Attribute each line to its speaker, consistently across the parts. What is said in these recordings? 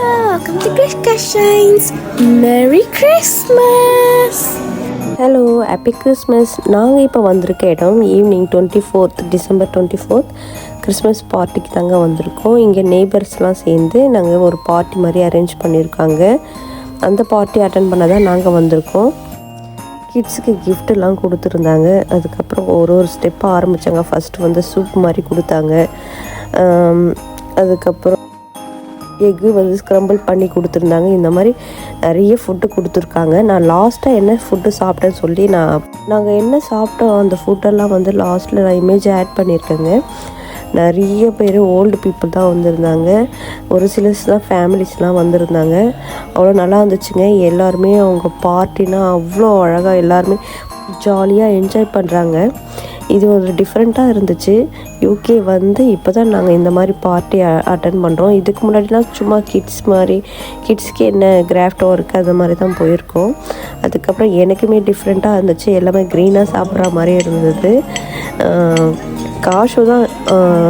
Speaker 1: Hello, welcome to Krishka Shines. Merry Christmas!
Speaker 2: Hello happy Christmas. நாங்கள் இப்போ வந்திருக்க இடம் evening 24th December 24th Christmas பார்ட்டிக்கு தாங்க வந்திருக்கோம். இங்கே நெய்பர்ஸ்லாம் சேர்ந்து நாங்கள் ஒரு பார்ட்டி மாதிரி அரேஞ்ச் பண்ணியிருக்காங்க. அந்த பார்ட்டி அட்டன் பண்ண தான் நாங்கள் வந்திருக்கோம். கிட்ஸுக்கு கிஃப்டெல்லாம் கொடுத்துருந்தாங்க. அதுக்கப்புறம் ஒரு ஸ்டெப்பாக ஆரம்பித்தாங்க. ஃபஸ்ட்டு வந்து சூப் மாதிரி கொடுத்தாங்க. அதுக்கப்புறம் எக்கு வந்து ஸ்க்ரம்பிள் பண்ணி கொடுத்துருந்தாங்க. இந்த மாதிரி நிறைய ஃபுட்டு கொடுத்துருக்காங்க. நான் லாஸ்ட்டாக என்ன ஃபுட்டு சாப்பிட்டேன்னு சொல்லி நாங்கள் என்ன சாப்பிட்டோம் அந்த ஃபுட்டெல்லாம் வந்து லாஸ்ட்டில் நான் இமேஜ் ஆட் பண்ணியிருக்கேங்க. நிறைய பேர் ஓல்டு பீப்புள் தான் வந்திருந்தாங்க. ஒரு சிலர்ஸ் தான் ஃபேமிலிஸ்லாம் வந்திருந்தாங்க. அவ்வளோ நல்லா இருந்துச்சுங்க. எல்லாருமே அவங்க பார்ட்டினா அவ்வளோ அழகாக எல்லாருமே ஜாலியாக என்ஜாய் பண்ணுறாங்க. இது ஒரு டிஃப்ரெண்ட்டாக இருந்துச்சு. யூகே வந்து இப்போ தான் நாங்கள் இந்த மாதிரி பார்ட்டி அட்டன் பண்ணுறோம். இதுக்கு முன்னாடிலாம் சும்மா கிட்ஸ்க்கு என்ன கிராஃப்ட் ஒர்க் அந்த மாதிரி தான் போயிருக்கோம். அதுக்கப்புறம் எனக்குமே டிஃப்ரெண்ட்டாக இருந்துச்சு. எல்லாமே க்ரீனாக சாப்பிட்ற மாதிரி இருந்தது. காஷு தான்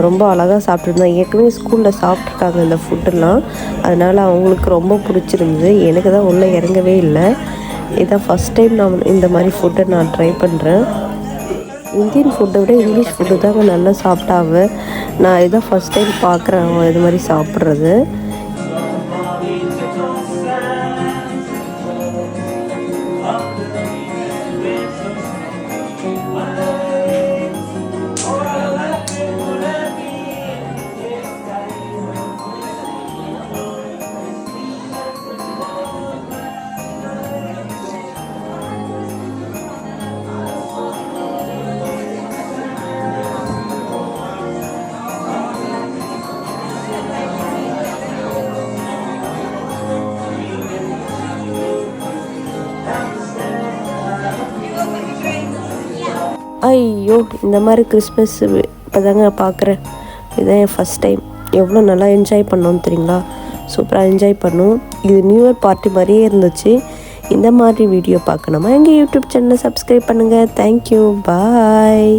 Speaker 2: ரொம்ப அழகாக சாப்பிட்ருந்தேன். ஏற்கனவே ஸ்கூலில் சாப்பிட்ருக்காங்க இந்த ஃபுட்டெல்லாம். அதனால் அவங்களுக்கு ரொம்ப பிடிச்சிருந்தது. எனக்கு தான் உள்ளே இறங்கவே இல்லை. இதான் ஃபஸ்ட் டைம் நான் இந்த மாதிரி ஃபுட்டை நான் ட்ரை பண்ணுறேன். இந்தியன் ஃபுட்டை விட இங்கிலீஷ் ஃபுட்டு தாங்க நல்லா சாப்பிட்டாவ. நான் இதான் ஃபஸ்ட் டைம் பார்க்குறேன் இது மாதிரி சாப்பிட்றது. ஐயோ, இந்த மாதிரி கிறிஸ்மஸ் இப்போ தாங்க பார்க்குறேன். இதுதான் என் ஃபஸ்ட் டைம். எவ்வளோ நல்லா என்ஜாய் பண்ணோன்னு தெரியுங்களா? சூப்பராக என்ஜாய் பண்ணோம். இது நியூ இயர் பார்ட்டி மாதிரியே இருந்துச்சு. இந்த மாதிரி வீடியோ பார்க்கணுமா எங்கள் யூடியூப் சேனலை சப்ஸ்கிரைப் பண்ணுங்கள். தேங்க்யூ, பாய்.